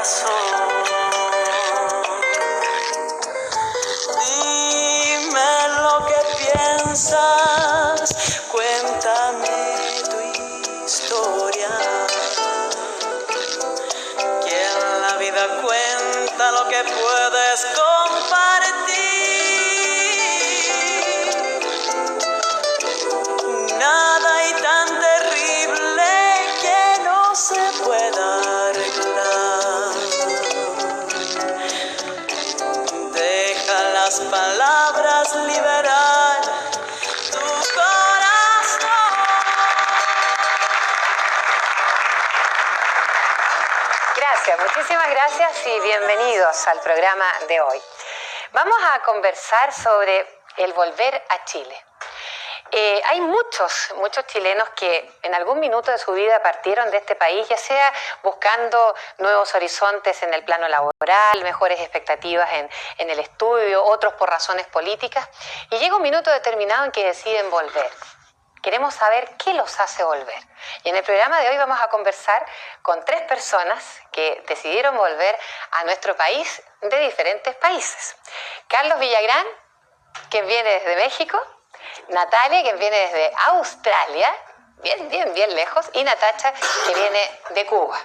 corazón. Dime lo que piensas, cuéntame tu historia. Que en la vida cuenta lo que puedes compartir. Nada hay tan terrible que no se pueda arreglar. Deja las palabras liberar tu corazón. Gracias, muchísimas gracias y bienvenidos al programa de hoy. Vamos a conversar sobre el volver a Chile. Hay muchos chilenos que en algún minuto de su vida partieron de este país, ya sea buscando nuevos horizontes en el plano laboral, mejores expectativas en el estudio, otros por razones políticas, y llega un minuto determinado en que deciden volver. Queremos saber qué los hace volver. Y en el programa de hoy vamos a conversar con 3 personas que decidieron volver a nuestro país de diferentes países. Carlos Villagrán, quien viene desde México, Natalia, quien viene desde Australia, bien lejos, y Natacha, que viene de Cuba.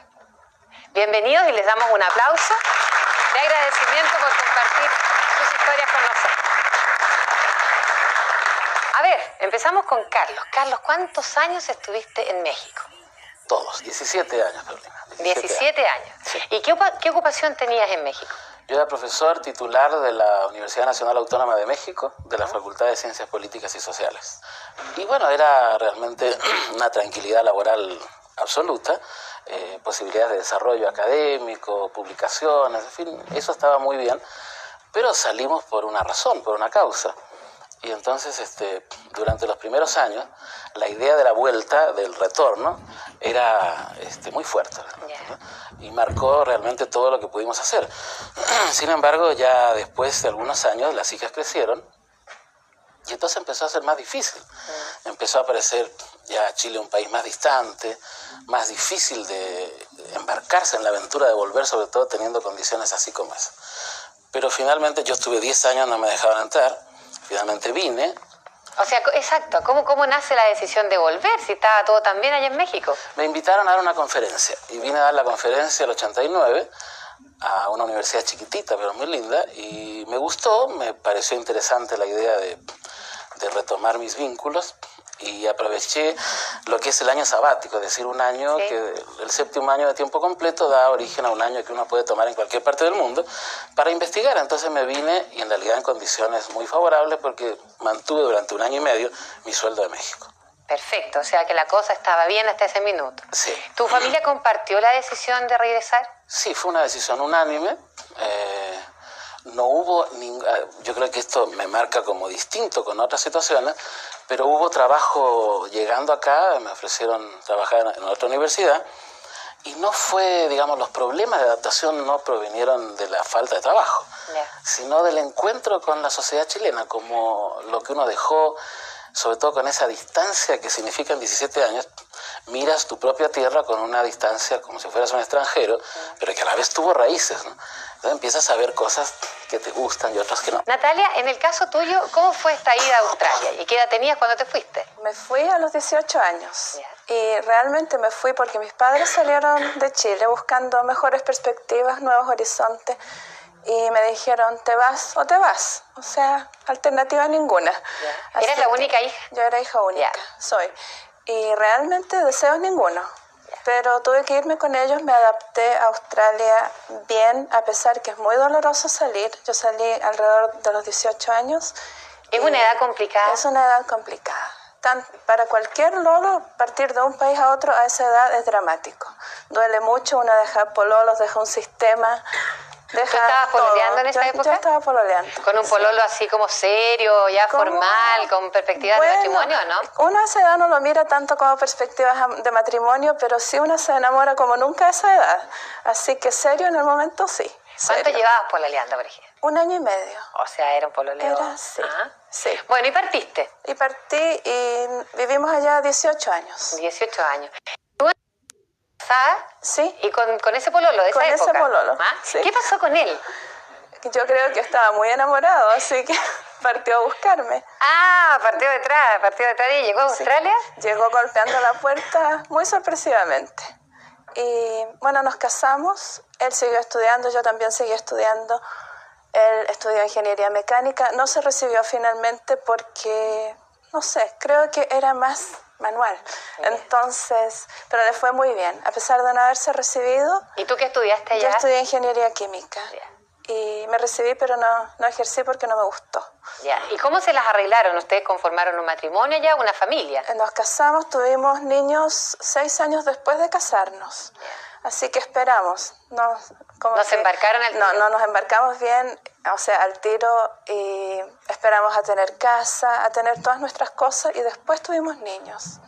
Bienvenidos y les damos un aplauso de agradecimiento por compartir sus historias con nosotros. A ver, empezamos con Carlos. Carlos, ¿cuántos años estuviste en México? Todos, 17 años, Carolina. 17 años. Sí. ¿Y qué ocupación tenías en México? Yo era profesor titular de la Universidad Nacional Autónoma de México, de la Facultad de Ciencias Políticas y Sociales. Y bueno, era realmente una tranquilidad laboral absoluta, posibilidades de desarrollo académico, publicaciones, en fin, eso estaba muy bien. Pero salimos por una razón, por una causa. Y entonces, durante los primeros años, la idea de la vuelta, del retorno, era muy fuerte, ¿no? Y marcó realmente todo lo que pudimos hacer. Sin embargo, ya después de algunos años, las hijas crecieron y entonces empezó a ser más difícil. Empezó a aparecer ya Chile un país más distante, más difícil de embarcarse en la aventura de volver, sobre todo teniendo condiciones así como esa. Pero finalmente yo estuve 10 años, no me dejaban entrar. Finalmente vine. O sea, exacto, ¿cómo nace la decisión de volver si estaba todo tan bien allá en México? Me invitaron a dar una conferencia y vine a dar la conferencia el 89 a una universidad chiquitita pero muy linda y me gustó, me pareció interesante la idea de retomar mis vínculos y aproveché lo que es el año sabático, es decir, un año sí. que el 7º año de tiempo completo da origen a un año que uno puede tomar en cualquier parte del mundo para investigar. Entonces me vine y en realidad en condiciones muy favorables porque mantuve durante 1 año y medio mi sueldo de México. Perfecto, o sea que la cosa estaba bien hasta ese minuto. Sí. ¿Tu familia compartió la decisión de regresar? Sí, fue una decisión unánime. No hubo yo creo que esto me marca como distinto con otras situaciones, pero hubo trabajo llegando acá, me ofrecieron trabajar en otra universidad y no fue, digamos, los problemas de adaptación no provinieron de la falta de trabajo, sino del encuentro con la sociedad chilena, como lo que uno dejó, sobre todo con esa distancia que significan 17 años, miras tu propia tierra con una distancia como si fueras un extranjero, pero que a la vez tuvo raíces, ¿no? Entonces empiezas a ver cosas que te gustan y otras que no. Natalia, en el caso tuyo, ¿cómo fue esta ida a Australia? ¿Y qué edad tenías cuando te fuiste? Me fui a los 18 años y realmente me fui porque mis padres salieron de Chile buscando mejores perspectivas, nuevos horizontes y me dijeron, ¿te vas o te vas? O sea, alternativa ninguna. ¿Eres la única hija? Yo era hija única, soy. Y realmente deseos ninguno. Pero tuve que irme con ellos, me adapté a Australia bien, a pesar que es muy doloroso salir. Yo salí alrededor de los 18 años. ¿Es una edad complicada? Es una edad complicada. Para cualquier lolo, partir de un país a otro a esa edad es dramático. Duele mucho, uno deja pololos, deja un sistema. ¿Tú estabas pololeando en esa época? Yo estaba pololeando. ¿Con un pololo así como serio, ya formal, con perspectivas de matrimonio, no? Uno a esa edad no lo mira tanto como perspectivas de matrimonio, pero sí uno se enamora como nunca a esa edad. Así que serio en el momento sí. ¿Cuánto llevabas pololeando, por ejemplo? 1 año y medio. O sea, era un pololeo. Era, sí. Sí. Bueno, ¿y partiste? Y partí y vivimos allá 18 años. 18 años. ¿Tú casada. Sí. Y con ese pololo de esa Con época. ese pololo, ¿Ah? sí. ¿Qué pasó con él? Yo creo que estaba muy enamorado, así que partió a buscarme. Ah, partió detrás y llegó a Australia. Llegó golpeando la puerta muy sorpresivamente. Y bueno, nos casamos, él siguió estudiando, yo también seguí estudiando. Él estudió ingeniería mecánica, no se recibió finalmente porque, no sé, creo que era más manual. Entonces, pero le fue muy bien, a pesar de no haberse recibido. ¿Y tú qué estudiaste allá? Yo estudié ingeniería química. Y me recibí, pero no ejercí porque no me gustó. Ya. ¿Y cómo se las arreglaron? ¿Ustedes conformaron un matrimonio ya, una familia? Nos casamos, tuvimos niños 6 años después de casarnos. Así que esperamos. ¿Nos embarcaron al tiro? No, nos embarcamos bien, o sea, al tiro, y esperamos a tener casa, a tener todas nuestras cosas, y después tuvimos niños.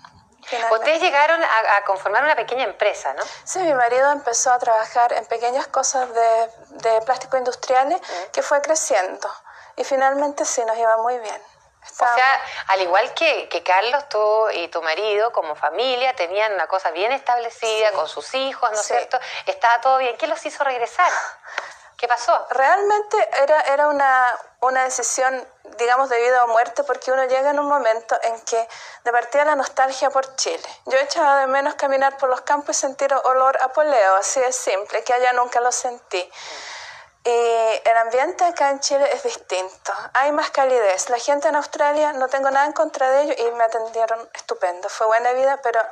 Finalmente. Ustedes llegaron a conformar una pequeña empresa, ¿no? Sí, mi marido empezó a trabajar en pequeñas cosas de plástico industriales que fue creciendo. Y finalmente sí, nos iba muy bien. O sea, al igual que Carlos, tú y tu marido como familia tenían una cosa bien establecida, sí, con sus hijos, ¿no es cierto? Estaba todo bien. ¿Qué los hizo regresar? ¿Qué pasó? Realmente era una decisión, digamos, de vida o muerte, porque uno llega en un momento en que de partida la nostalgia por Chile. Yo echaba de menos caminar por los campos y sentir olor a poleo, así de simple, que allá nunca lo sentí. Y el ambiente acá en Chile es distinto, hay más calidez. La gente en Australia, no tengo nada en contra de ellos y me atendieron estupendo, fue buena vida, pero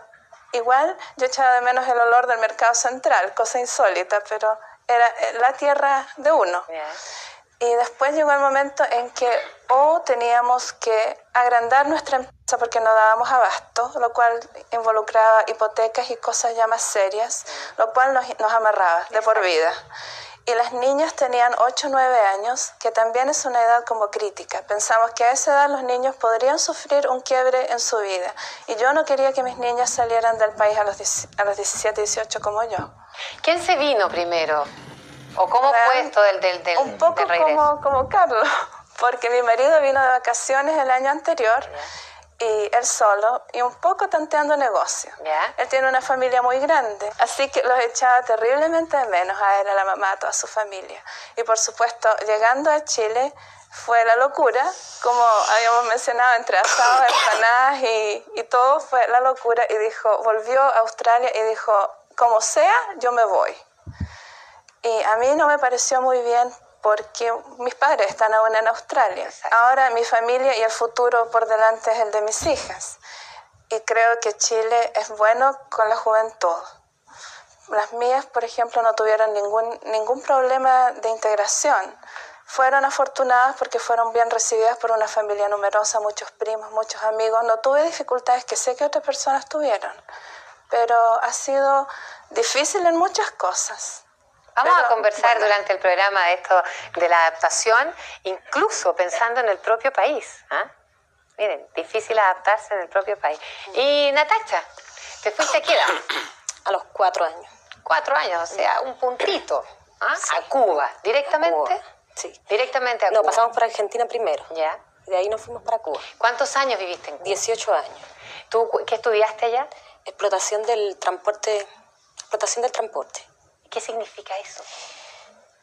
igual yo echaba de menos el olor del mercado central, cosa insólita, pero era la tierra de uno. Y después llegó el momento en que teníamos que agrandar nuestra empresa porque no dábamos abasto, lo cual involucraba hipotecas y cosas ya más serias, lo cual nos amarraba de por vida. Y las niñas tenían 8 o 9 años, que también es una edad como crítica. Pensamos que a esa edad los niños podrían sufrir un quiebre en su vida. Y yo no quería que mis niñas salieran del país a los 17, 18 como yo. ¿Quién se vino primero? ¿O cómo fue esto del un poco del regreso? como Carlos, porque mi marido vino de vacaciones el año anterior, y él solo, y un poco tanteando negocio. Él tiene una familia muy grande, así que los echaba terriblemente de menos a él, a la mamá, a toda su familia. Y por supuesto, llegando a Chile, fue la locura, como habíamos mencionado, entre asados, empanadas y todo fue la locura. Y volvió a Australia y dijo, como sea, yo me voy. Y a mí no me pareció muy bien porque mis padres están aún en Australia. Exacto. Ahora mi familia y el futuro por delante es el de mis hijas. Y creo que Chile es bueno con la juventud. Las mías, por ejemplo, no tuvieron ningún problema de integración. Fueron afortunadas porque fueron bien recibidas por una familia numerosa, muchos primos, muchos amigos. No tuve dificultades que sé que otras personas tuvieron, pero ha sido difícil en muchas cosas. Vamos a conversar durante el programa de esto de la adaptación, incluso pensando en el propio país. Miren, difícil adaptarse en el propio país. Y Natacha, ¿te fuiste a qué edad? A los 4 años. 4 años, o sea, un puntito. Sí. ¿A Cuba? ¿Directamente? A Cuba, sí. ¿Directamente a Cuba? No, pasamos por Argentina primero. Ya. De ahí nos fuimos para Cuba. ¿Cuántos años viviste en Cuba? 18 años. ¿Tú qué estudiaste allá? Explotación del transporte. ¿Qué significa eso?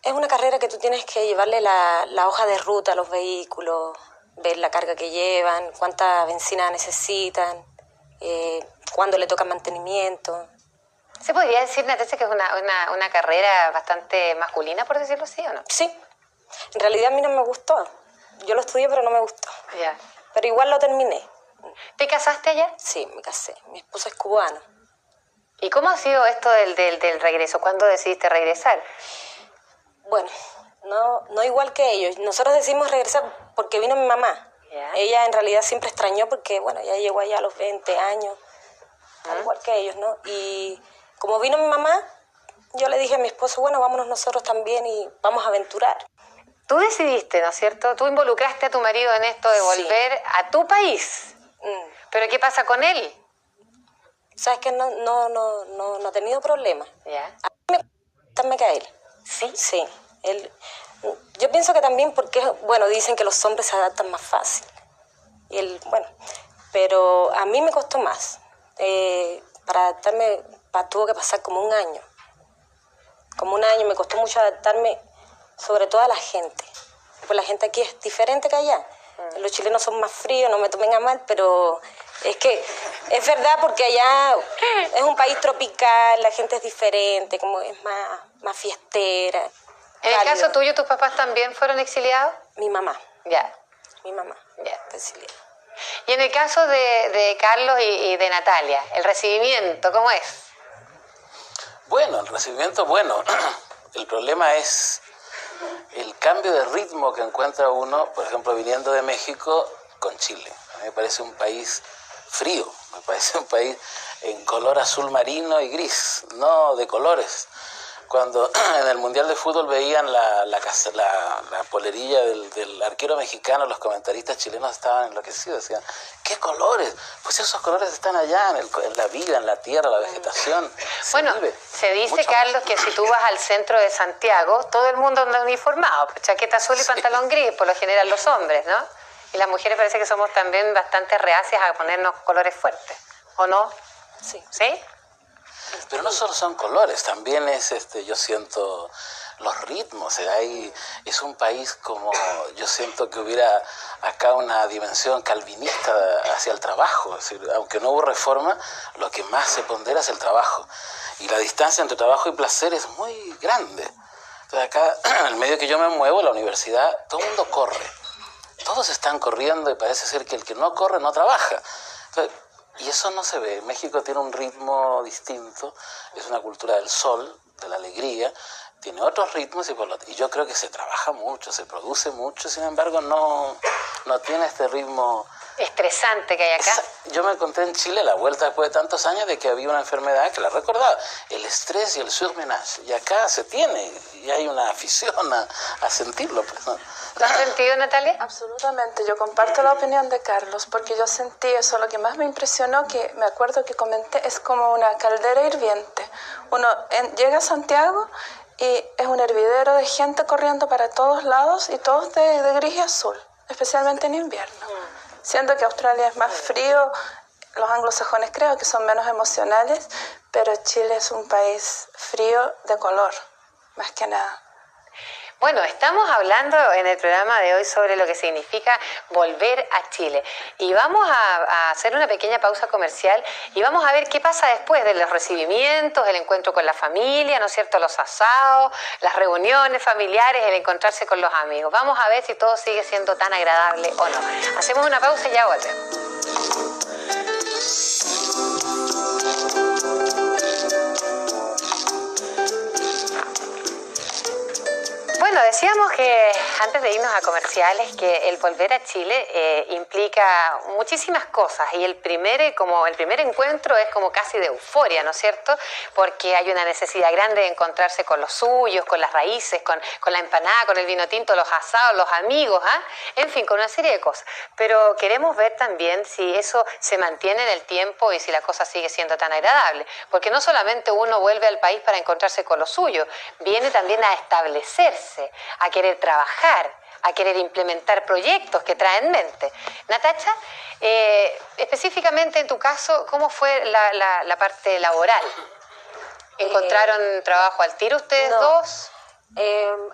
Es una carrera que tú tienes que llevarle la hoja de ruta a los vehículos, ver la carga que llevan, cuánta benzina necesitan, cuándo le toca mantenimiento. ¿Se podría decir, Natacha, que es una carrera bastante masculina, por decirlo así, o no? Sí. En realidad a mí no me gustó. Yo lo estudié, pero no me gustó. Ya. Pero igual lo terminé. ¿Te casaste allá? Sí, me casé. Mi esposo es cubano. ¿Y cómo ha sido esto del regreso? ¿Cuándo decidiste regresar? Bueno, no igual que ellos. Nosotros decidimos regresar porque vino mi mamá. Yeah. Ella en realidad siempre extrañó porque, bueno, ella llegó allá a los 20 años, al igual que ellos, ¿no? Y como vino mi mamá, yo le dije a mi esposo, bueno, vámonos nosotros también y vamos a aventurar. Tú decidiste, ¿no es cierto? Tú involucraste a tu marido en esto de volver a tu país. ¿Pero qué pasa con él? ¿Sabes que no ha tenido problemas? ¿Ya? A mí me gusta que a él. ¿Sí? Sí. Yo pienso que también porque, bueno, dicen que los hombres se adaptan más fácil. Y pero a mí me costó más. Para tuvo que pasar como un año. Como un año, me costó mucho adaptarme, sobre todo a la gente. Pues la gente aquí es diferente que allá. Los chilenos son más fríos, no me tomen a mal, pero es que es verdad porque allá es un país tropical, la gente es diferente, como es más fiestera. ¿En el cálido. caso tuyo, tus papás también fueron exiliados? Mi mamá, Ya. fue exiliada. Y en el caso de Carlos y de Natalia, el recibimiento, ¿cómo es? Bueno, el recibimiento, bueno. El problema es el cambio de ritmo que encuentra uno, por ejemplo, viniendo de México con Chile. A mí me parece un país frío, me parece un país en color azul marino y gris, no de colores. Cuando en el Mundial de Fútbol veían la polerilla del arquero mexicano, los comentaristas chilenos estaban enloquecidos, decían, ¿qué colores? Pues esos colores están allá, en la vida, en la tierra, la vegetación. Bueno, se dice, Carlos, que si tú vas al centro de Santiago, todo el mundo anda uniformado, chaqueta azul y pantalón gris, por lo general los hombres, ¿no? Y las mujeres parece que somos también bastante reacias a ponernos colores fuertes, ¿o no? Sí. ¿Sí? Pero no solo son colores, también es, yo siento, los ritmos. Es un país como, yo siento que hubiera acá una dimensión calvinista hacia el trabajo. Es decir, aunque no hubo reforma, lo que más se pondera es el trabajo. Y la distancia entre trabajo y placer es muy grande. Entonces acá, en el medio que yo me muevo, la universidad, todo el mundo corre. Todos están corriendo y parece ser que el que no corre no trabaja. Entonces, y eso no se ve. México tiene un ritmo distinto, es una cultura del sol, de la alegría, tiene otros ritmos y yo creo que se trabaja mucho, se produce mucho, sin embargo no tiene este ritmo estresante que hay acá. Yo me conté en Chile la vuelta después de tantos años de que había una enfermedad que la recordaba, el estrés y el surmenage, y acá se tiene, y hay una afición a sentirlo. Pues, ¿no? ¿Lo has sentido, Natalia? Absolutamente, yo comparto la opinión de Carlos, porque yo sentí eso. Lo que más me impresionó, que me acuerdo que comenté, es como una caldera hirviente. Uno llega a Santiago y es un hervidero de gente corriendo para todos lados y todos de gris y azul, especialmente en invierno. Siendo que Australia es más frío, los anglosajones creo que son menos emocionales, pero Chile es un país frío de color, más que nada. Bueno, estamos hablando en el programa de hoy sobre lo que significa volver a Chile. Y vamos a hacer una pequeña pausa comercial y vamos a ver qué pasa después de los recibimientos, el encuentro con la familia, ¿no es cierto?, los asados, las reuniones familiares, el encontrarse con los amigos. Vamos a ver si todo sigue siendo tan agradable o no. Hacemos una pausa y ya volvemos. Bueno, decíamos que antes de irnos a comerciales que el volver a Chile implica muchísimas cosas y el primer encuentro es como casi de euforia, ¿no es cierto? Porque hay una necesidad grande de encontrarse con los suyos, con las raíces, con la empanada, con el vino tinto, los asados, los amigos, en fin, con una serie de cosas. Pero queremos ver también si eso se mantiene en el tiempo y si la cosa sigue siendo tan agradable. Porque no solamente uno vuelve al país para encontrarse con los suyos, viene también a establecerse, a querer trabajar, a querer implementar proyectos que traen en mente. Natacha, específicamente en tu caso, ¿cómo fue la parte laboral? ¿Encontraron trabajo al tiro ustedes dos?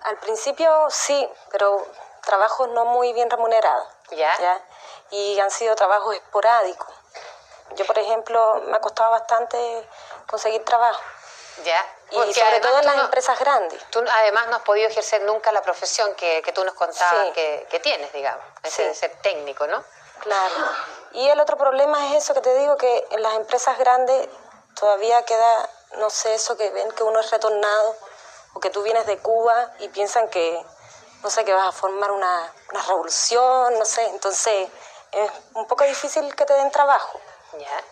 Al principio sí, pero trabajos no muy bien remunerados. ¿Ya? Y han sido trabajos esporádicos. Yo, por ejemplo, me ha costado bastante conseguir trabajo. Ya. Y sobre todo en las empresas grandes. Tú además no has podido ejercer nunca la profesión que tú nos contabas Sí. que tienes, digamos, ese de ser técnico, ¿no? Claro. Y el otro problema es eso que te digo, que en las empresas grandes todavía queda, no sé, eso que ven que uno es retornado o que tú vienes de Cuba y piensan que, no sé, que vas a formar una revolución, no sé. Entonces es un poco difícil que te den trabajo. Ya.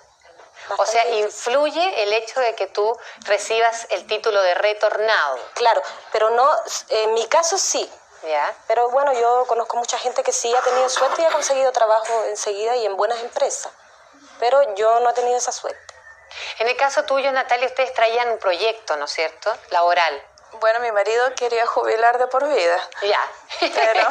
O sea, influye el hecho de que tú recibas el título de retornado. Claro, pero no, en mi caso sí. ¿Ya? Pero bueno, yo conozco mucha gente que sí ha tenido suerte y ha conseguido trabajo enseguida y en buenas empresas. Pero yo no he tenido esa suerte. En el caso tuyo, Natalia, ustedes traían un proyecto, ¿no es cierto?, laboral. Bueno, mi marido quería jubilar de por vida. Ya. Pero...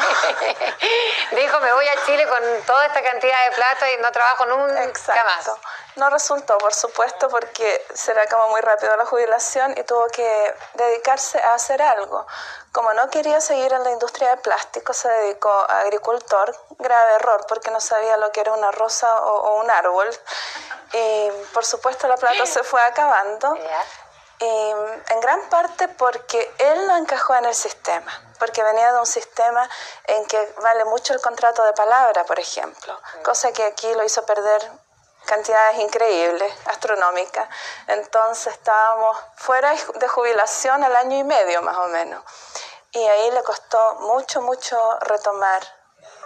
dijo, me voy a Chile con toda esta cantidad de plata y no trabajo nunca Exacto. más. no resultó, por supuesto, porque será como muy rápido la jubilación y tuvo que dedicarse a hacer algo. Como no quería seguir en la industria de plástico, se dedicó a agricultor. Grave error, porque no sabía lo que era una rosa o un árbol. Y por supuesto la plata se fue acabando. Y en gran parte porque él no encajó en el sistema, porque venía de un sistema en que vale mucho el contrato de palabra, por ejemplo, cosa que aquí lo hizo perder cantidades increíbles, astronómicas. Entonces estábamos fuera de jubilación al año y medio más o menos, y ahí le costó mucho retomar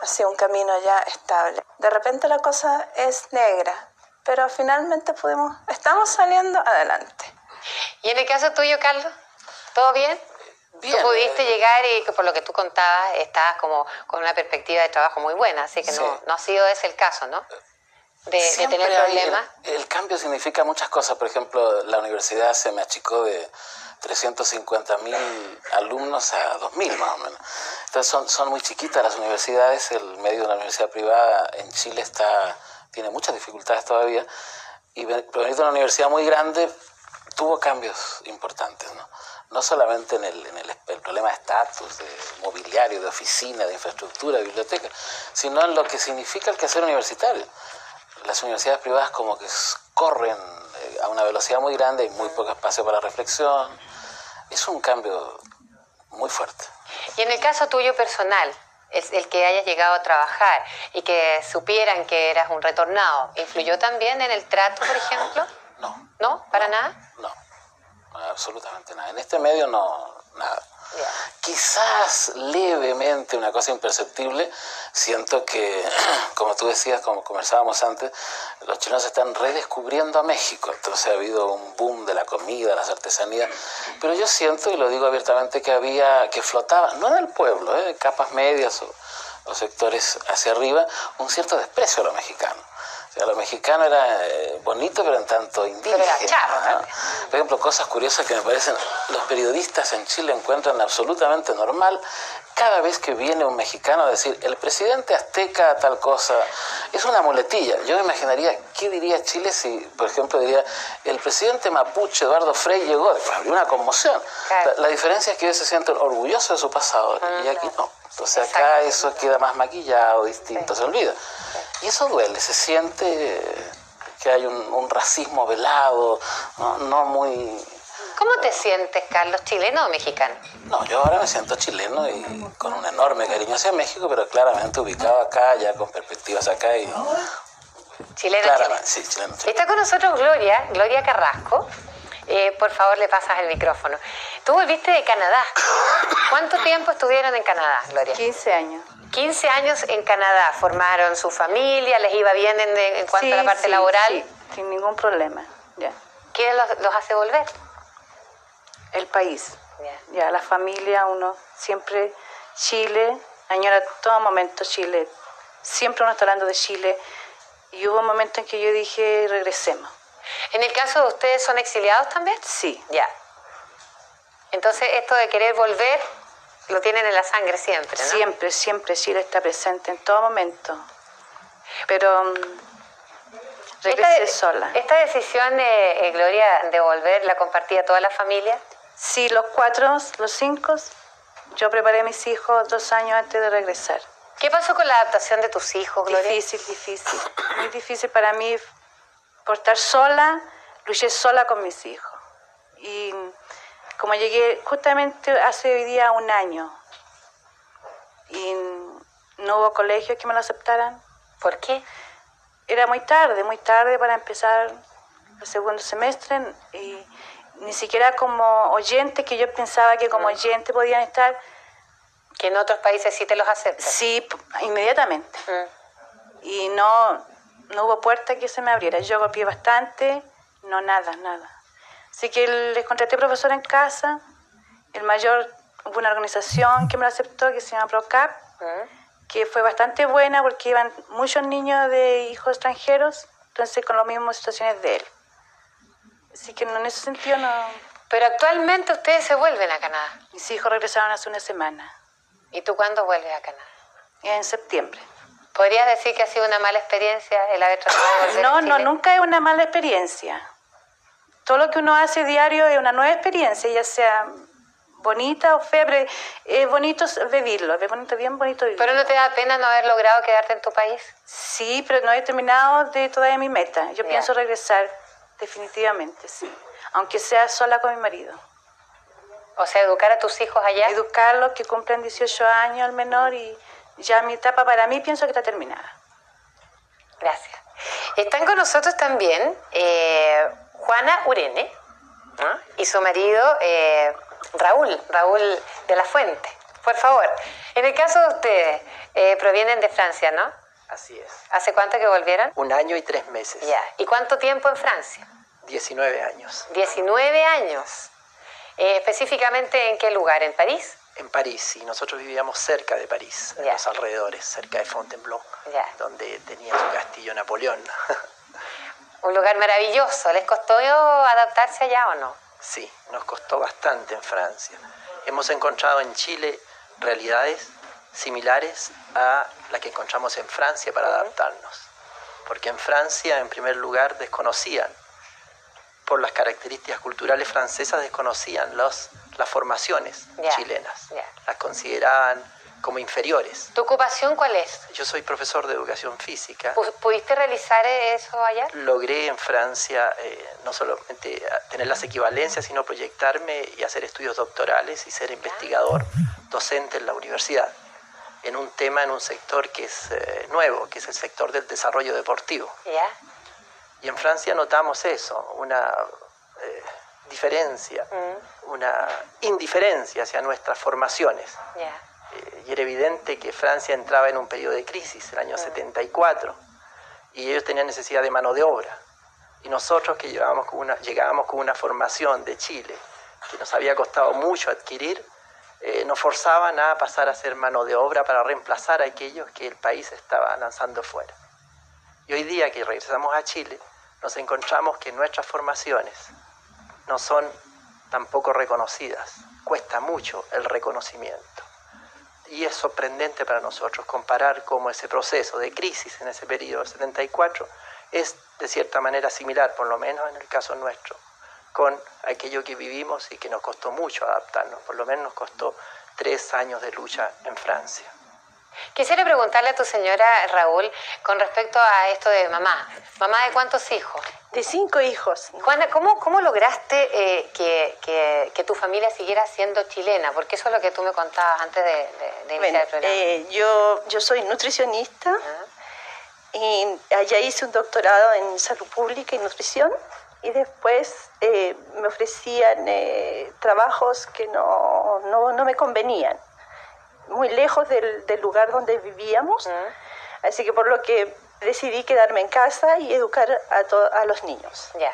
así un camino ya estable. De repente la cosa es negra, pero finalmente estamos saliendo adelante. ¿Y en el caso tuyo, Carlos? ¿Todo bien? Bien. Tú pudiste llegar y, por lo que tú contabas, estabas como con una perspectiva de trabajo muy buena, así que Sí. no ha sido ese el caso, ¿no? De Siempre tener problemas. el cambio significa muchas cosas. Por ejemplo, la universidad se me achicó de 350.000 alumnos a 2.000 más o menos. Entonces son muy chiquitas las universidades. El medio de una universidad privada en Chile tiene muchas dificultades todavía. Y provenir de una universidad muy grande tuvo cambios importantes, ¿no? No solamente en el problema de estatus, de mobiliario, de oficina, de infraestructura, de biblioteca, sino en lo que significa el quehacer universitario. Las universidades privadas como que corren a una velocidad muy grande, hay muy poco espacio para reflexión. Es un cambio muy fuerte. Y en el caso tuyo personal, el que hayas llegado a trabajar y que supieran que eras un retornado, ¿influyó también en el trato, por ejemplo? No. ¿No? ¿Para nada? No, absolutamente nada. En este medio no, nada. Yeah. Quizás levemente, una cosa imperceptible, siento que, como tú decías, como conversábamos antes, los chilenos están redescubriendo a México. Entonces ha habido un boom de la comida, las artesanías, pero yo siento, y lo digo abiertamente, que flotaba, no en el pueblo, capas medias o sectores hacia arriba, un cierto desprecio a lo mexicano. O sea, lo mexicano era bonito, pero en tanto indígena. Pero era charro, ¿no? Por ejemplo, cosas curiosas que me parecen, los periodistas en Chile encuentran absolutamente normal cada vez que viene un mexicano a decir, el presidente azteca tal cosa, es una muletilla. Yo me imaginaría, ¿qué diría Chile si, por ejemplo, diría, el presidente mapuche Eduardo Frei llegó? Pues habría una conmoción. Claro. La diferencia es que ellos se sienten orgullosos de su pasado, y aquí no. Entonces acá eso queda más maquillado, distinto, se olvida. Y eso duele, se siente que hay un racismo velado, no muy... ¿Cómo te sientes, Carlos, chileno o mexicano? No, yo ahora me siento chileno y con un enorme cariño hacia México, pero claramente ubicado acá, ya con perspectivas acá y... Chileno, Claramente, chileno. sí, chileno. Está con nosotros Gloria Carrasco. Por favor, le pasas el micrófono. Tú volviste de Canadá. ¿Cuánto tiempo estuvieron en Canadá, Gloria? 15 años. 15 años en Canadá. ¿Formaron su familia? ¿Les iba bien en cuanto a la parte laboral? Sí, sin ningún problema. Ya. ¿Qué los hace volver? El país. Ya. Ya, la familia, uno siempre Chile, añora a todo momento Chile. Siempre uno está hablando de Chile. Y hubo un momento en que yo dije, regresemos. ¿En el caso de ustedes son exiliados también? Sí. Ya. Entonces, esto de querer volver lo tienen en la sangre siempre, ¿no? Siempre Chile está presente en todo momento. Pero regresé sola. ¿Esta decisión, Gloria, de volver, la compartía toda la familia? Sí, los 5, yo preparé a mis hijos 2 años antes de regresar. ¿Qué pasó con la adaptación de tus hijos, Gloria? Difícil. Muy difícil para mí. Por estar sola, luché sola con mis hijos. Y como llegué justamente hace hoy día 1 año, y no hubo colegios que me lo aceptaran. ¿Por qué? Era muy tarde para empezar el segundo semestre, y ni siquiera como oyente, que yo pensaba que como oyente podían estar. Que en otros países sí te los aceptan. Sí, inmediatamente. Y no hubo puerta que se me abriera. Yo golpeé bastante, nada. Así que les contraté profesor en casa. El mayor, hubo una organización que me lo aceptó, que se llama PROCAP, que fue bastante buena porque iban muchos niños de hijos extranjeros, entonces con las mismas situaciones de él. Así que en ese sentido no. Pero actualmente ustedes se vuelven a Canadá. Mis hijos regresaron hace 1 semana, ¿Y tú cuándo vuelves a Canadá? en septiembre. ¿Podrías decir que ha sido una mala experiencia el haber tratado de volver a No, Chile? nunca es una mala experiencia. Todo lo que uno hace diario es una nueva experiencia, ya sea bonita o fea, pero es bonito vivirlo, es bonito, bien bonito vivirlo. ¿Pero no te da pena no haber logrado quedarte en tu país? Sí, pero no he terminado de todavía mi meta. Yo Ya. pienso regresar, definitivamente, sí. Aunque sea sola con mi marido. O sea, educar a tus hijos allá. Educarlos, que cumplen 18 años al menor, y ya mi etapa para mí pienso que está terminada. Gracias. Están con nosotros también Juana Urene, ¿no? Y su marido Raúl de la Fuente. Por favor, en el caso de ustedes, provienen de Francia, ¿no? Así es. ¿Hace cuánto que volvieron? 1 año y 3 meses. Ya. ¿Y cuánto tiempo en Francia? 19 años. 19 años. ¿Específicamente en qué lugar? ¿En París? En París, y nosotros vivíamos cerca de París, en Ya. los alrededores, cerca de Fontainebleau, Ya. donde tenía su castillo Napoleón. Un lugar maravilloso. ¿Les costó adaptarse allá o no? Sí, nos costó bastante en Francia. Hemos encontrado en Chile realidades similares a las que encontramos en Francia para adaptarnos. Porque en Francia, en primer lugar, desconocían, por las características culturales francesas, desconocían las formaciones Ya, chilenas. ya. Las consideraban como inferiores. ¿Tu ocupación cuál es? Yo soy profesor de educación física. ¿Pudiste realizar eso allá? Logré en Francia no solamente tener las equivalencias, sino proyectarme y hacer estudios doctorales y ser investigador, docente en la universidad, en un tema, en un sector que es nuevo, que es el sector del desarrollo deportivo. ¿Ya? Y en Francia notamos eso, una diferencia, una indiferencia hacia nuestras formaciones. Ya. Y era evidente que Francia entraba en un periodo de crisis, el año 74, y ellos tenían necesidad de mano de obra. Y nosotros que llegábamos con una formación de Chile, que nos había costado mucho adquirir, nos forzaban a pasar a ser mano de obra para reemplazar a aquellos que el país estaba lanzando fuera. Y hoy día que regresamos a Chile, nos encontramos que nuestras formaciones no son tampoco reconocidas. Cuesta mucho el reconocimiento. Y es sorprendente para nosotros comparar cómo ese proceso de crisis en ese periodo 74 es de cierta manera similar, por lo menos en el caso nuestro, con aquello que vivimos y que nos costó mucho adaptarnos. Por lo menos nos costó 3 años de lucha en Francia. Quisiera preguntarle a tu señora Raúl con respecto a esto de mamá. ¿Mamá de cuántos hijos? De 5 hijos. Juana, ¿cómo lograste que tu familia siguiera siendo chilena? Porque eso es lo que tú me contabas antes de iniciar el programa. Yo soy nutricionista y allá hice un doctorado en salud pública y nutrición, y después me ofrecían trabajos que no me convenían, muy lejos del lugar donde vivíamos, así que por lo que decidí quedarme en casa y educar a los niños. Ya.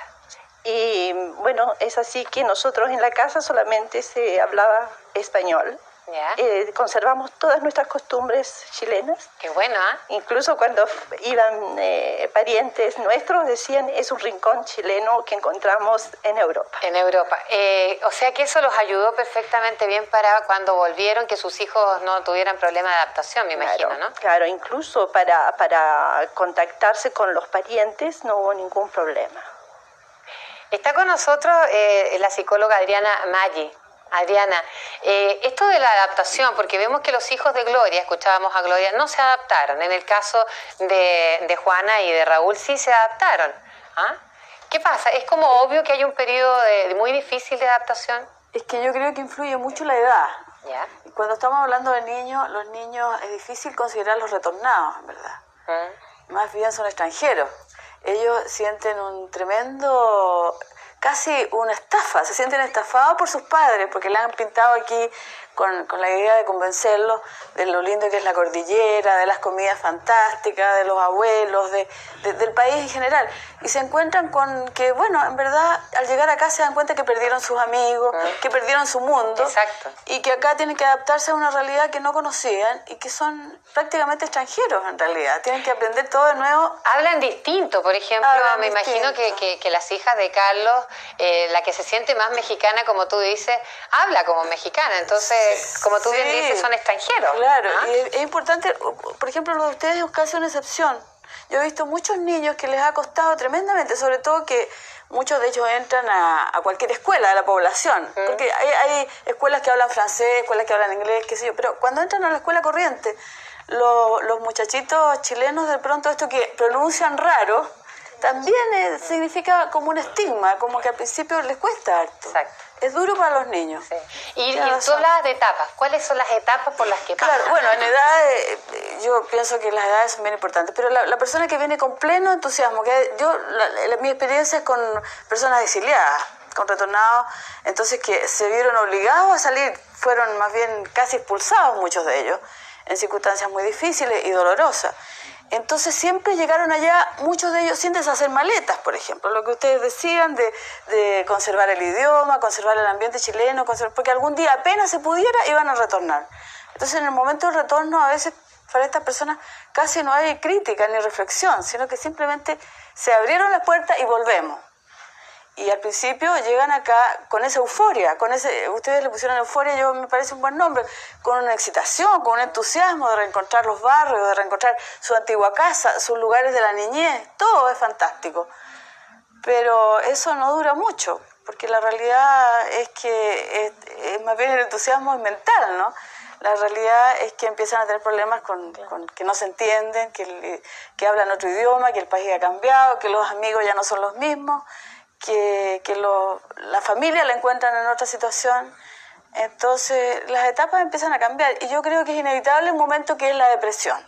Y bueno, es así que nosotros en la casa solamente se hablaba español. Ya. Conservamos todas nuestras costumbres chilenas. Qué bueno, ¿ah? Incluso cuando iban parientes nuestros, decían, es un rincón chileno que encontramos en Europa. En Europa. O sea que eso los ayudó perfectamente bien para cuando volvieron, que sus hijos no tuvieran problema de adaptación, me imagino, ¿no? Claro, incluso para contactarse con los parientes no hubo ningún problema. Está con nosotros la psicóloga Adriana Maggi. Adriana, esto de la adaptación, porque vemos que los hijos de Gloria, escuchábamos a Gloria, no se adaptaron. En el caso de Juana y de Raúl sí se adaptaron. ¿Ah? ¿Qué pasa? ¿Es como obvio que hay un periodo muy difícil de adaptación? Es que yo creo que influye mucho la edad. ¿Ya? Cuando estamos hablando de niños, los niños es difícil considerarlos retornados, en verdad. Más bien son extranjeros. Ellos sienten un tremendo, casi una estafa, se sienten estafados por sus padres porque le han pintado aquí con la idea de convencerlos de lo lindo que es la cordillera, de las comidas fantásticas, de los abuelos, del país en general. Y se encuentran con que, bueno, en verdad, al llegar acá se dan cuenta que perdieron sus amigos, que perdieron su mundo. Exacto. Y que acá tienen que adaptarse a una realidad que no conocían y que son prácticamente extranjeros en realidad. Tienen que aprender todo de nuevo. Hablan distinto, por ejemplo, Hablan me imagino distinto. que las hijas de Carlos la que se siente más mexicana, como tú dices, habla como mexicana. Entonces, como tú bien dices, son extranjeros. Claro, y es importante, por ejemplo, lo de ustedes es casi una excepción. Yo he visto muchos niños que les ha costado tremendamente, sobre todo que muchos de ellos entran a cualquier escuela de la población, porque hay escuelas que hablan francés, escuelas que hablan inglés, qué sé yo, pero cuando entran a la escuela corriente, los muchachitos chilenos de pronto esto que pronuncian raro, también significa como un estigma, como que al principio les cuesta harto. Exacto. Es duro para los niños. Sí. Y tú hablabas de etapas. ¿Cuáles son las etapas por las que pasan? Claro, bueno, en edad, yo pienso que las edades son bien importantes, pero la persona que viene con pleno entusiasmo, mi experiencia es con personas exiliadas, con retornados, entonces que se vieron obligados a salir, fueron más bien casi expulsados muchos de ellos, en circunstancias muy difíciles y dolorosas. Entonces siempre llegaron allá, muchos de ellos sin deshacer maletas, por ejemplo, lo que ustedes decían de conservar el idioma, conservar el ambiente chileno, porque algún día apenas se pudiera iban a retornar. Entonces en el momento del retorno a veces para estas personas casi no hay crítica ni reflexión, sino que simplemente se abrieron las puertas y volvemos. Y al principio llegan acá con esa euforia, ustedes le pusieron euforia, me parece un buen nombre, con una excitación, con un entusiasmo de reencontrar los barrios, de reencontrar su antigua casa, sus lugares de la niñez, todo es fantástico. Pero eso no dura mucho, porque la realidad es que es más bien el entusiasmo es mental, ¿no? La realidad es que empiezan a tener problemas con que no se entienden, que hablan otro idioma, que el país ha cambiado, que los amigos ya no son los mismos, que la familia la encuentran en otra situación. Entonces las etapas empiezan a cambiar y yo creo que es inevitable un momento que es la depresión.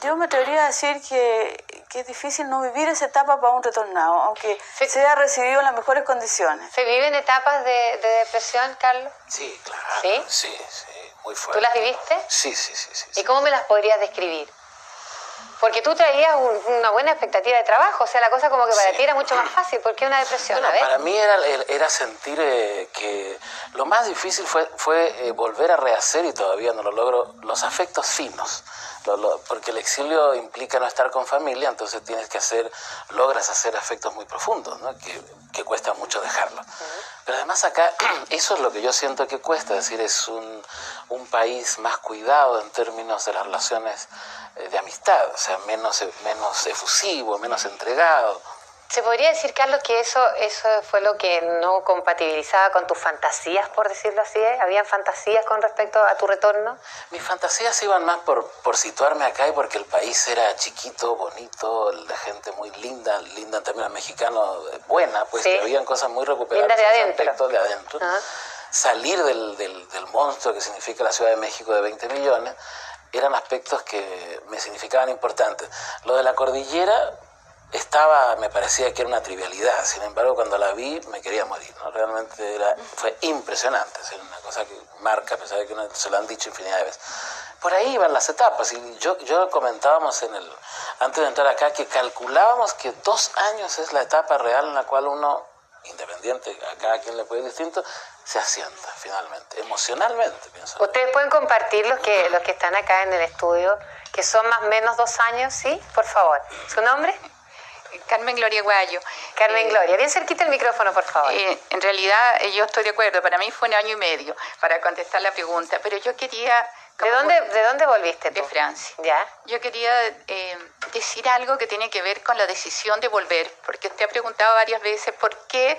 Yo me atrevería a decir que es difícil no vivir esa etapa para un retornado, aunque se haya recibido en las mejores condiciones. ¿Se viven etapas de depresión, Carlos? Sí, claro. ¿Sí? Sí, muy fuerte. ¿Tú las viviste? Sí. ¿Y cómo me las podrías describir? Porque tú traías una buena expectativa de trabajo, o sea, la cosa como que para ti era mucho más fácil. ¿Por qué una depresión? Bueno, para mí era sentir que lo más difícil fue volver a rehacer, y todavía no lo logro, los afectos finos. Porque el exilio implica no estar con familia, entonces logras hacer afectos muy profundos, ¿no? que cuesta mucho dejarlo. Pero además acá, eso es lo que yo siento que cuesta, es decir, es un país más cuidado en términos de las relaciones de amistad, o sea, menos efusivo, menos entregado. ¿Se podría decir, Carlos, que eso fue lo que no compatibilizaba con tus fantasías, por decirlo así? ¿Habían fantasías con respecto a tu retorno? Mis fantasías iban más por situarme acá y porque el país era chiquito, bonito, de gente muy linda en términos mexicanos, buena, pues que habían cosas muy recuperables de adentro. De adentro. Salir del monstruo que significa la Ciudad de México de 20 millones, eran aspectos que me significaban importantes. Lo de la cordillera me parecía que era una trivialidad, sin embargo cuando la vi me quería morir, ¿no? Realmente fue impresionante, es una cosa que marca, a pesar de que se lo han dicho infinidad de veces. Por ahí iban las etapas, y yo comentábamos antes de entrar acá que calculábamos que 2 años es la etapa real en la cual uno, independiente, a cada quien le puede ir distinto, se asienta finalmente, emocionalmente, pienso. Ustedes pueden compartir los que están acá en el estudio, que son más o menos 2 años, ¿sí? Por favor. ¿Su nombre? Carmen Gloria Guayo. Carmen Gloria, bien cerquita el micrófono, por favor. En realidad, yo estoy de acuerdo, para mí fue 1 año y medio para contestar la pregunta, pero yo quería... ¿De dónde volviste tú? De Francia. ¿Ya? Yo quería decir algo que tiene que ver con la decisión de volver, porque usted ha preguntado varias veces por qué...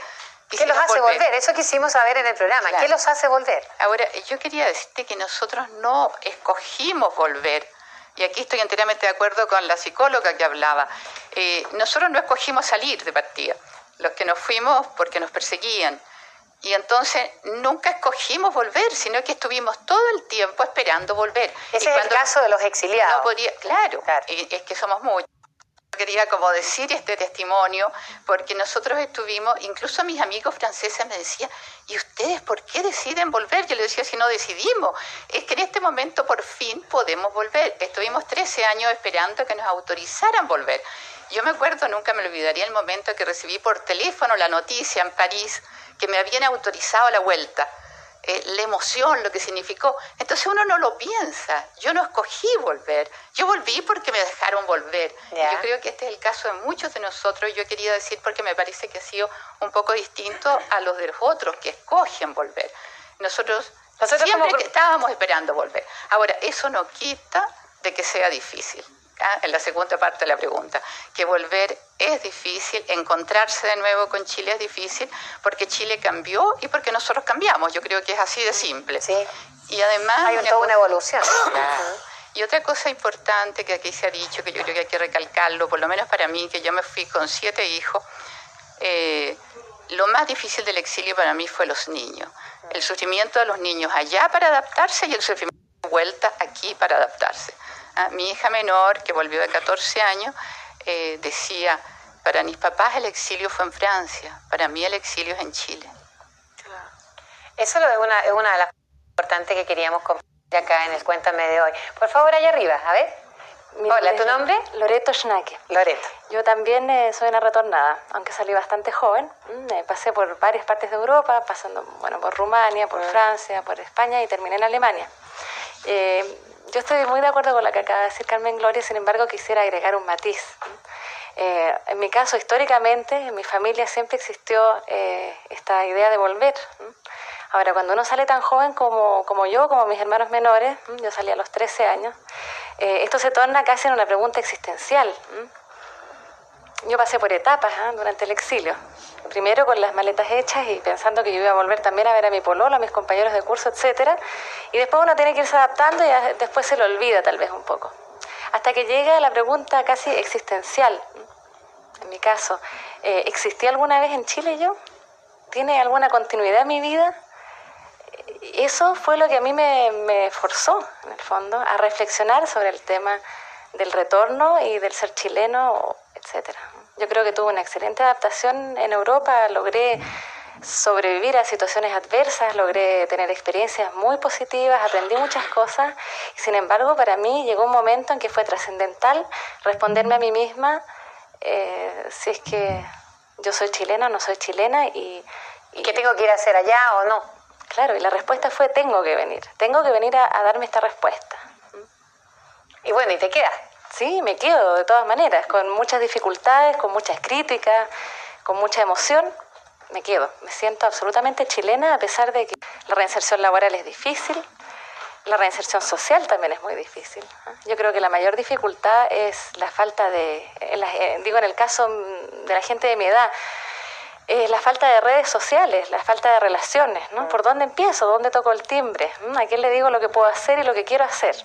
¿Qué los hace volver? Eso quisimos saber en el programa. Claro. ¿Qué los hace volver? Ahora, yo quería decirte que nosotros no escogimos volver. Y aquí estoy enteramente de acuerdo con la psicóloga que hablaba. Nosotros no escogimos salir de partida. Los que nos fuimos porque nos perseguían. Y entonces nunca escogimos volver, sino que estuvimos todo el tiempo esperando volver. Ese es el caso de los exiliados. No podía, claro. Y es que somos muchos. Quería como decir este testimonio, porque nosotros estuvimos, incluso mis amigos franceses me decían, ¿y ustedes por qué deciden volver? Yo les decía, si no decidimos, es que en este momento por fin podemos volver. Estuvimos 13 años esperando que nos autorizaran volver. Yo me acuerdo, nunca me olvidaría el momento que recibí por teléfono la noticia en París que me habían autorizado la vuelta. la emoción, lo que significó. Entonces uno no lo piensa. Yo no escogí volver. Yo volví porque me dejaron volver. Yo creo que este es el caso de muchos de nosotros. Yo quería decir porque me parece que ha sido un poco distinto a los de los otros que escogen volver. Nosotros siempre que estábamos esperando volver. Ahora, eso no quita de que sea difícil. En la segunda parte de la pregunta, que volver es difícil, encontrarse de nuevo con Chile es difícil, porque Chile cambió y porque nosotros cambiamos. Yo creo que es así de simple. Sí. Y además hay toda una evolución. Claro. Y otra cosa importante que aquí se ha dicho, que yo creo que hay que recalcarlo, por lo menos para mí, que yo me fui con 7 hijos, lo más difícil del exilio para mí fue los niños. El sufrimiento de los niños allá para adaptarse y el sufrimiento de vuelta aquí para adaptarse. Mi hija menor, que volvió de 14 años, decía, para mis papás el exilio fue en Francia, para mí el exilio es en Chile. Eso es una de las cosas importantes que queríamos compartir acá en el Cuéntame de hoy. Por favor, allá arriba, a ver. Hola, ¿tu nombre? Loreto Schnake. Loreto. Yo también soy una retornada, aunque salí bastante joven. Pasé por varias partes de Europa, pasando por Rumania, por Francia, por España y terminé en Alemania. Yo estoy muy de acuerdo con lo que acaba de decir Carmen Gloria, sin embargo quisiera agregar un matiz. En mi caso, históricamente, en mi familia siempre existió esta idea de volver. Ahora, cuando uno sale tan joven como yo, como mis hermanos menores, yo salí a los 13 años, esto se torna casi en una pregunta existencial. Yo pasé por etapas durante el exilio. Primero con las maletas hechas y pensando que yo iba a volver también a ver a mi pololo, a mis compañeros de curso, etcétera. Y después uno tiene que irse adaptando y después se lo olvida tal vez un poco. Hasta que llega la pregunta casi existencial. En mi caso, ¿existí alguna vez en Chile yo? ¿Tiene alguna continuidad en mi vida? Eso fue lo que a mí me forzó, en el fondo, a reflexionar sobre el tema del retorno y del ser chileno, etcétera. Yo creo que tuve una excelente adaptación en Europa, logré sobrevivir a situaciones adversas, logré tener experiencias muy positivas, aprendí muchas cosas, y sin embargo para mí llegó un momento en que fue trascendental responderme a mí misma si es que yo soy chilena o no soy chilena y ¿qué tengo que ir a hacer allá o no? Claro, y la respuesta fue tengo que venir a darme esta respuesta. Y bueno, ¿y te quedas? Sí, me quedo de todas maneras, con muchas dificultades, con muchas críticas, con mucha emoción, me quedo. Me siento absolutamente chilena a pesar de que la reinserción laboral es difícil, la reinserción social también es muy difícil. Yo creo que la mayor dificultad es la falta en el caso de la gente de mi edad, la falta de redes sociales, la falta de relaciones, ¿no? ¿Por dónde empiezo? ¿Dónde toco el timbre? ¿A quién le digo lo que puedo hacer y lo que quiero hacer?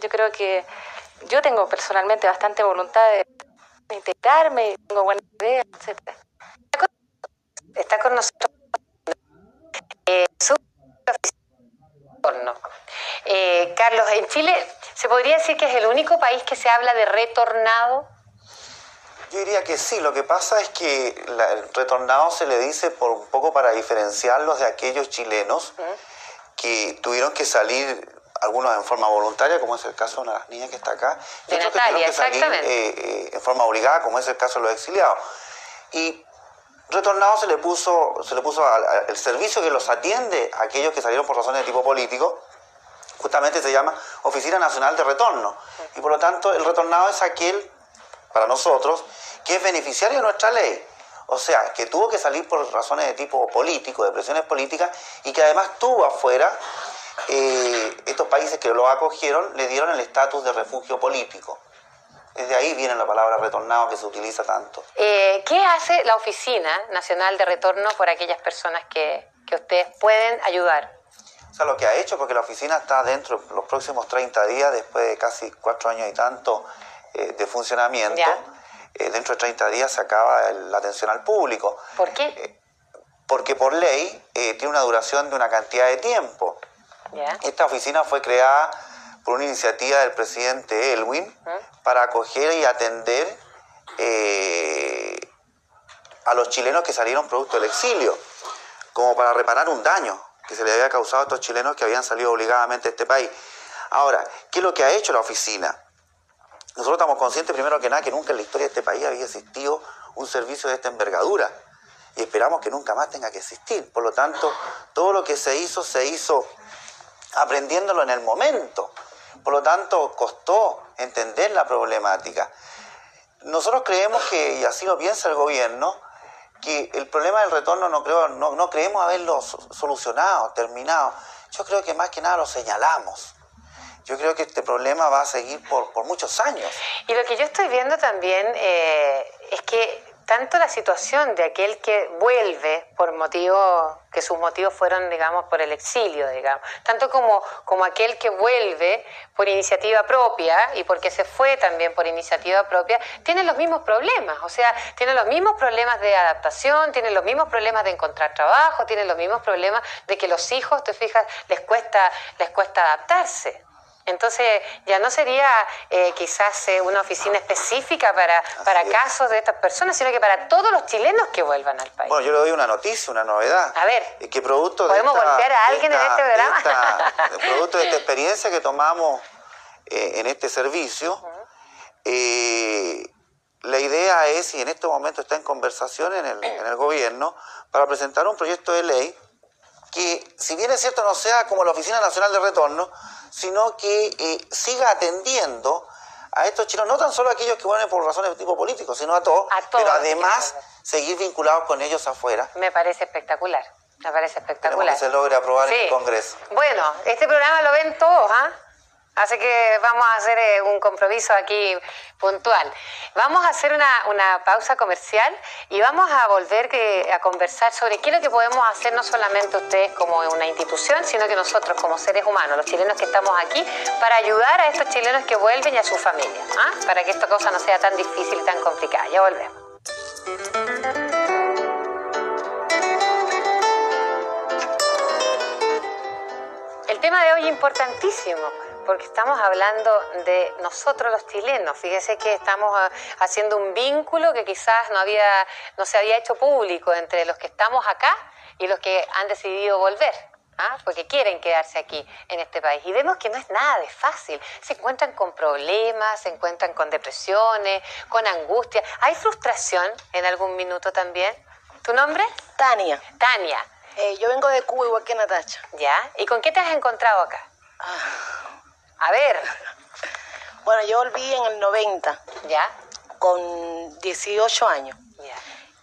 Yo creo que yo tengo personalmente bastante voluntad de integrarme, tengo buenas ideas, etc. Está con nosotros Carlos, en Chile, ¿se podría decir que es el único país que se habla de retornado? Yo diría que sí, lo que pasa es que el retornado se le dice un poco para diferenciarlos de aquellos chilenos que tuvieron que salir, algunos en forma voluntaria, como es el caso de una de las niñas que está acá, y otros Natalia, que tuvieron que salir en forma obligada, como es el caso de los exiliados. Y retornado se le puso al servicio que los atiende a aquellos que salieron por razones de tipo político, justamente se llama Oficina Nacional de Retorno. Y por lo tanto el retornado es aquel, para nosotros, que es beneficiario de nuestra ley. O sea, que tuvo que salir por razones de tipo político, de presiones políticas, y que además tuvo afuera, estos países que lo acogieron, le dieron el estatus de refugio político. Desde ahí viene la palabra retornado que se utiliza tanto. ¿Qué hace la Oficina Nacional de Retorno por aquellas personas que ustedes pueden ayudar? O sea, lo que ha hecho, porque la oficina está dentro de los próximos 30 días, después de casi 4 años y tanto de funcionamiento, dentro de 30 días se acaba la atención al público. ¿Por qué? Porque por ley tiene una duración de una cantidad de tiempo. ¿Ya? Esta oficina fue creada por una iniciativa del presidente Elwin para acoger y atender a los chilenos que salieron producto del exilio, como para reparar un daño que se le había causado a estos chilenos que habían salido obligadamente de este país. Ahora, ¿qué es lo que ha hecho la oficina? Nosotros estamos conscientes, primero que nada, que nunca en la historia de este país había existido un servicio de esta envergadura. y esperamos que nunca más tenga que existir. Por lo tanto, todo lo que se hizo aprendiéndolo en el momento. Por lo tanto, costó entender la problemática. Nosotros creemos que, y así lo piensa el gobierno, que el problema del retorno no creemos haberlo solucionado, terminado. Yo creo que más que nada lo señalamos. Yo creo que este problema va a seguir por muchos años. Y lo que yo estoy viendo también es que tanto la situación de aquel que vuelve por motivos, que sus motivos fueron, digamos, por el exilio, digamos, tanto como aquel que vuelve por iniciativa propia y porque se fue también por iniciativa propia, tienen los mismos problemas, o sea, tienen los mismos problemas de adaptación, tienen los mismos problemas de encontrar trabajo, tienen los mismos problemas de que los hijos, te fijas, les cuesta adaptarse. Entonces ya no sería quizás una oficina específica para casos de estas personas, sino que para todos los chilenos que vuelvan al país. Bueno, yo le doy una noticia, una novedad. A ver, que producto ¿podemos golpear a alguien en este programa? Producto de esta experiencia que tomamos en este servicio, la idea es, y en este momento está en conversación en el gobierno, para presentar un proyecto de ley que, si bien es cierto, no sea como la Oficina Nacional de Retorno, sino que siga atendiendo a estos chilenos, no tan solo a aquellos que vuelven por razones de tipo político, sino a todos, pero además seguir vinculados con ellos afuera. Me parece espectacular, Esperemos que se logre aprobar en el Congreso. Bueno, este programa lo ven todos, ¿ah? Así que vamos a hacer un compromiso aquí puntual. Vamos a hacer una pausa comercial y vamos a volver a conversar sobre qué es lo que podemos hacer, no solamente ustedes como una institución, sino que nosotros como seres humanos, los chilenos que estamos aquí, para ayudar a estos chilenos que vuelven y a sus familias, para que esta cosa no sea tan difícil y tan complicada. Ya volvemos. El tema de hoy es importantísimo, porque estamos hablando de nosotros los chilenos. Fíjese que estamos haciendo un vínculo que quizás no se había hecho público entre los que estamos acá y los que han decidido volver, porque quieren quedarse aquí en este país. Y vemos que no es nada de fácil. Se encuentran con problemas, se encuentran con depresiones, con angustia. ¿Hay frustración en algún minuto también? ¿Tu nombre? Tania. Tania. Yo vengo de Cuba igual que Natacha. ¿Ya? ¿Y con qué te has encontrado acá? A ver. Bueno, yo volví en el 90. ¿Ya? Con 18 años. ¿Ya?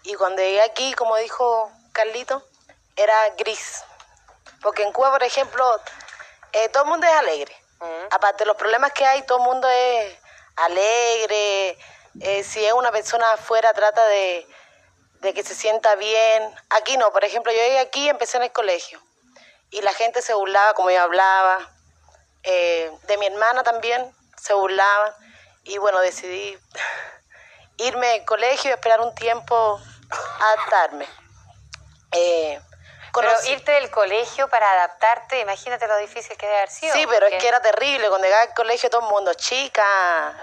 Y cuando llegué aquí, como dijo Carlito, era gris. Porque en Cuba, por ejemplo, todo el mundo es alegre. Aparte de los problemas que hay, todo el mundo es alegre. Si es una persona afuera, trata de que se sienta bien. Aquí no, por ejemplo, yo llegué aquí y empecé en el colegio. Y la gente se burlaba como yo hablaba. De mi hermana también se burlaban. Y bueno, decidí irme del colegio y esperar un tiempo a adaptarme. Pero irte del colegio para adaptarte, imagínate lo difícil que debe haber sido. Sí, pero es que era terrible. Cuando llegaba al colegio todo el mundo, chica.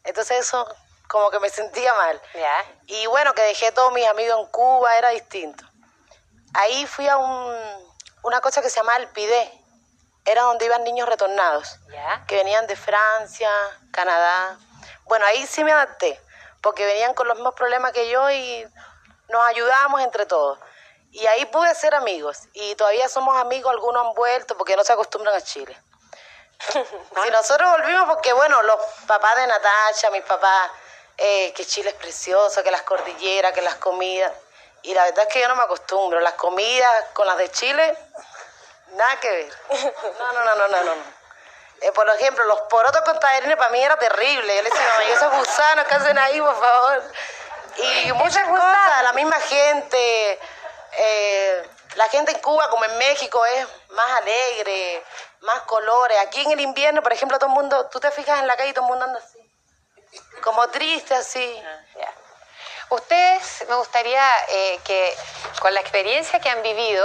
Entonces eso como que me sentía mal. ¿Ya? Y bueno, que dejé todos mis amigos en Cuba, era distinto. Ahí fui a una cosa que se llamaba el PIDE. Era donde iban niños retornados. ¿Ya? Que venían de Francia, Canadá. Bueno, ahí sí me adapté, porque venían con los mismos problemas que yo y nos ayudábamos entre todos. Y ahí pude ser amigos. Y todavía somos amigos, algunos han vuelto porque no se acostumbran a Chile. Si nosotros volvimos porque, bueno, los papás de Natacha, mis papás, que Chile es precioso, que las cordilleras, que las comidas. Y la verdad es que yo no me acostumbro. Las comidas con las de Chile, nada que ver. No. Por ejemplo, los porotos con tallarines para mí era terrible. Yo le decía, ¿y esos gusanos que hacen ahí, por favor? Y muchas cosas, la misma gente. La gente en Cuba, como en México, es más alegre, más colores. Aquí en el invierno, por ejemplo, todo el mundo, tú te fijas en la calle y todo el mundo anda así. Como triste, así. Ustedes, me gustaría que con la experiencia que han vivido,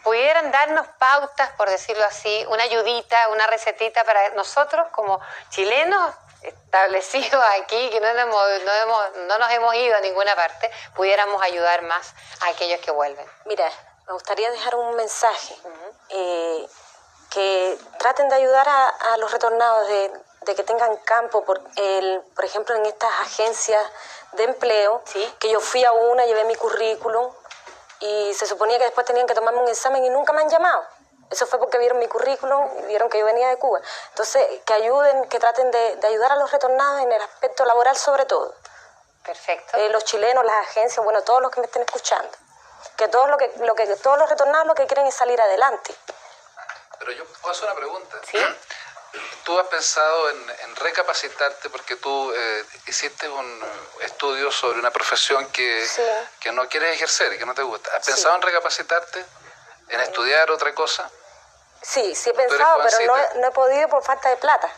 pudieran darnos pautas, por decirlo así, una ayudita, una recetita para nosotros como chilenos establecidos aquí, que no nos hemos ido a ninguna parte, pudiéramos ayudar más a aquellos que vuelven. Mira, me gustaría dejar un mensaje, que traten de ayudar a los retornados, de que tengan campo, por ejemplo, en estas agencias de empleo, que yo fui a una, llevé mi currículum y se suponía que después tenían que tomarme un examen y nunca me han llamado. Eso fue porque vieron mi currículum y vieron que yo venía de Cuba. Entonces, que ayuden, que traten de ayudar a los retornados en el aspecto laboral sobre todo. Perfecto. Los chilenos, las agencias, bueno, todos los que me estén escuchando. Que todos los retornados lo que quieren es salir adelante. Pero yo puedo hacer una pregunta. ¿Sí? ¿Tú has pensado en recapacitarte porque tú hiciste un estudio sobre una profesión que no quieres ejercer y que no te gusta? ¿Has pensado en recapacitarte? ¿En estudiar otra cosa? Sí, he pensado, pero no he podido por falta de plata.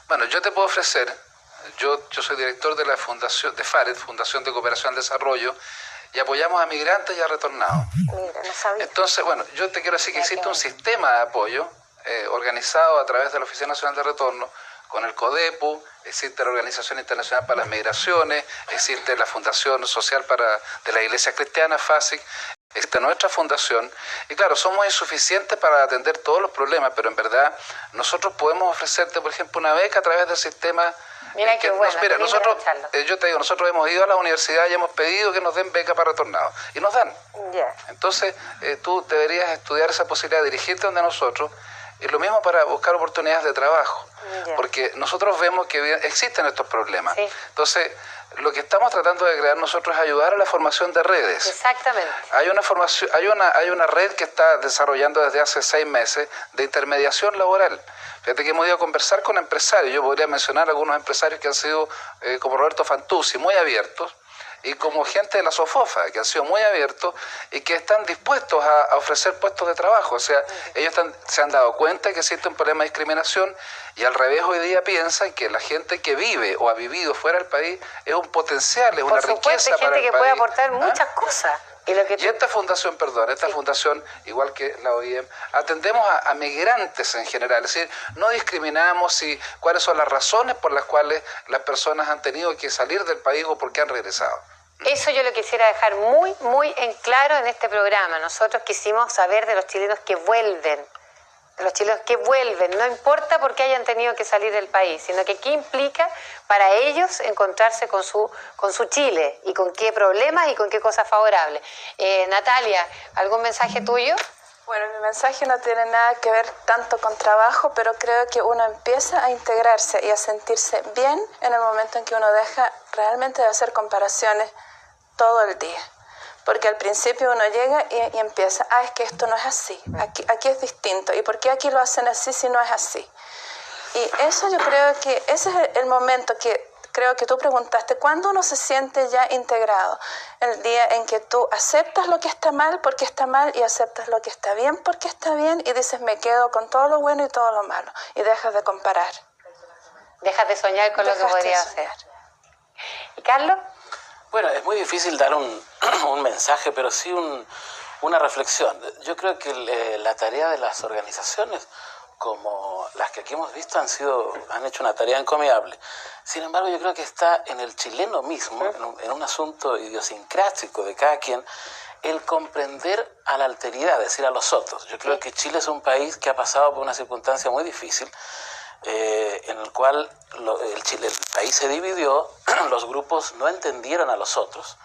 Bueno, yo te puedo ofrecer, yo soy director de la fundación, de FARED, Fundación de Cooperación y Desarrollo, y apoyamos a migrantes y a retornados. Mira, no sabía. Entonces, bueno, yo te quiero decir que existe un sistema de apoyo organizado a través de la Oficina Nacional de Retorno, con el CODEPU, existe la Organización Internacional para las Migraciones, existe la Fundación Social de la Iglesia Cristiana, FASIC, existe nuestra fundación, y claro, somos insuficientes para atender todos los problemas, pero en verdad nosotros podemos ofrecerte, por ejemplo, una beca a través del sistema. Mira qué bueno, mira, nosotros, yo te digo, nosotros hemos ido a la universidad y hemos pedido que nos den beca para retornados, y nos dan. Entonces, tú deberías estudiar esa posibilidad de dirigirte donde nosotros. Es lo mismo para buscar oportunidades de trabajo, porque nosotros vemos que existen estos problemas. Entonces, lo que estamos tratando de crear nosotros es ayudar a la formación de redes. Exactamente. Hay una red que está desarrollando desde hace 6 meses de intermediación laboral. Fíjate que hemos ido a conversar con empresarios. Yo podría mencionar algunos empresarios que han sido, como Roberto Fantuzzi, muy abiertos, y como gente de la SOFOFA, que han sido muy abiertos y que están dispuestos a ofrecer puestos de trabajo. O sea, ellos se han dado cuenta que existe un problema de discriminación, y al revés hoy día piensan que la gente que vive o ha vivido fuera del país es un potencial, es una riqueza para el país. Hay gente que puede aportar muchas cosas. Y esta fundación, fundación, igual que la OIM, atendemos a migrantes en general, es decir, no discriminamos cuáles son las razones por las cuales las personas han tenido que salir del país o por qué han regresado. Eso yo lo quisiera dejar muy, muy en claro en este programa. Nosotros quisimos saber de los chilenos que vuelven. No importa por qué hayan tenido que salir del país, sino que qué implica para ellos encontrarse con su Chile y con qué problemas y con qué cosas favorables. Natalia, ¿algún mensaje tuyo? Bueno, mi mensaje no tiene nada que ver tanto con trabajo, pero creo que uno empieza a integrarse y a sentirse bien en el momento en que uno deja realmente de hacer comparaciones todo el día. Porque al principio uno llega y empieza, es que esto no es así, aquí es distinto, ¿y por qué aquí lo hacen así si no es así? Y eso yo creo que ese es el momento que creo que tú preguntaste, ¿cuándo uno se siente ya integrado? El día en que tú aceptas lo que está mal porque está mal y aceptas lo que está bien porque está bien y dices, me quedo con todo lo bueno y todo lo malo, y dejas de comparar. Dejas de soñar con lo que podría hacer. ¿Y Carlos? Bueno, es muy difícil dar un mensaje, pero sí una reflexión. Yo creo que la tarea de las organizaciones, como las que aquí hemos visto, han hecho una tarea encomiable. Sin embargo, yo creo que está en el chileno mismo, en un asunto idiosincrático de cada quien, el comprender a la alteridad, es decir, a los otros. Yo creo que Chile es un país que ha pasado por una circunstancia muy difícil, en el cual el país se dividió, los grupos no entendieron a los otros,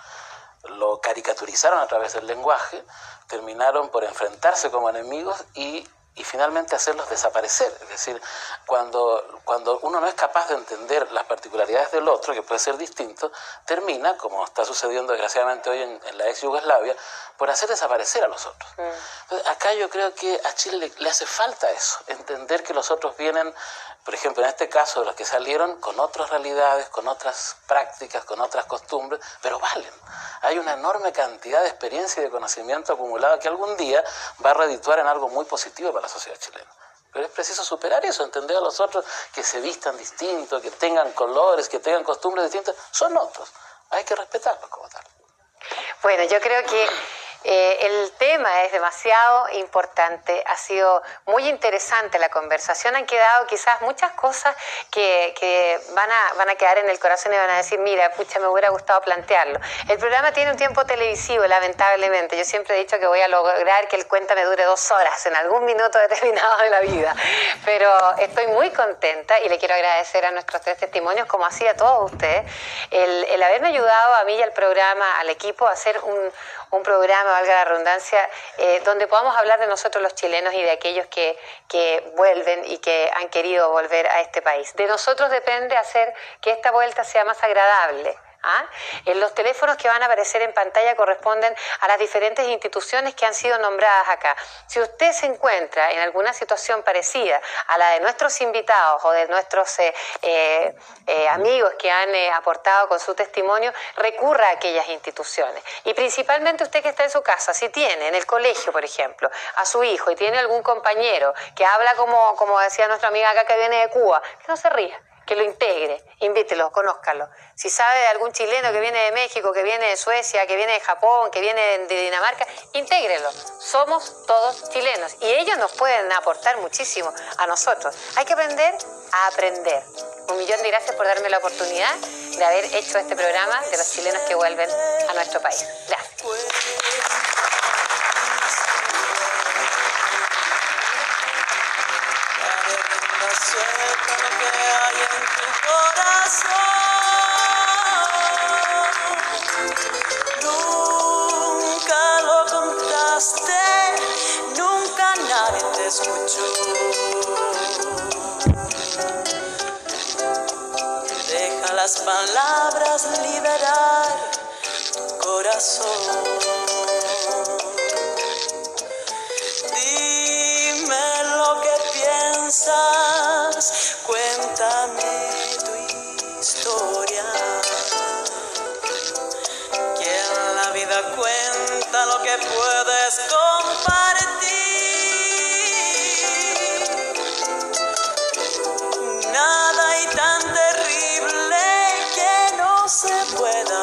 lo caricaturizaron a través del lenguaje, terminaron por enfrentarse como enemigos y finalmente hacerlos desaparecer. Es decir, cuando uno no es capaz de entender las particularidades del otro, que puede ser distinto, termina, como está sucediendo desgraciadamente hoy en la ex Yugoslavia, por hacer desaparecer a los otros. Entonces, acá yo creo que a Chile le hace falta eso, entender que los otros vienen, por ejemplo, en este caso de los que salieron, con otras realidades, con otras prácticas, con otras costumbres, pero valen. Hay una enorme cantidad de experiencia y de conocimiento acumulado que algún día va a redituar en algo muy positivo para la sociedad chilena. Pero es preciso superar eso, entender a los otros que se vistan distinto, que tengan colores, que tengan costumbres distintas, son otros. Hay que respetarlos como tal. Bueno, yo creo que El tema es demasiado importante, ha sido muy interesante la conversación, han quedado quizás muchas cosas que van a quedar en el corazón y van a decir, mira, pucha, me hubiera gustado plantearlo. El programa tiene un tiempo televisivo, lamentablemente. Yo siempre he dicho que voy a lograr que el Cuéntame dure 2 horas en algún minuto determinado de la vida, pero estoy muy contenta y le quiero agradecer a nuestros 3 testimonios, como así a todos ustedes, el haberme ayudado a mí y al programa, al equipo, a hacer un programa, valga la redundancia, donde podamos hablar de nosotros los chilenos y de aquellos que vuelven y que han querido volver a este país. De nosotros depende hacer que esta vuelta sea más agradable. Los teléfonos que van a aparecer en pantalla corresponden a las diferentes instituciones que han sido nombradas acá. Si usted se encuentra en alguna situación parecida a la de nuestros invitados o de nuestros amigos que han aportado con su testimonio, recurra a aquellas instituciones. Y principalmente usted que está en su casa, si tiene en el colegio, por ejemplo, a su hijo y tiene algún compañero que habla como decía nuestra amiga acá que viene de Cuba, que no se ría, que lo integre, invítelo, conózcalo. Si sabe de algún chileno que viene de México, que viene de Suecia, que viene de Japón, que viene de Dinamarca, intégrelo. Somos todos chilenos y ellos nos pueden aportar muchísimo a nosotros. Hay que aprender a aprender. 1.000.000 de gracias por darme la oportunidad de haber hecho este programa de los chilenos que vuelven a nuestro país. Gracias. Suelta lo que hay en tu corazón. Nunca lo contaste, nunca nadie te escuchó. Deja las palabras liberar tu corazón. Dime lo que piensas, cuéntame tu historia. Que en la vida cuenta lo que puedes compartir. Nada hay tan terrible que no se pueda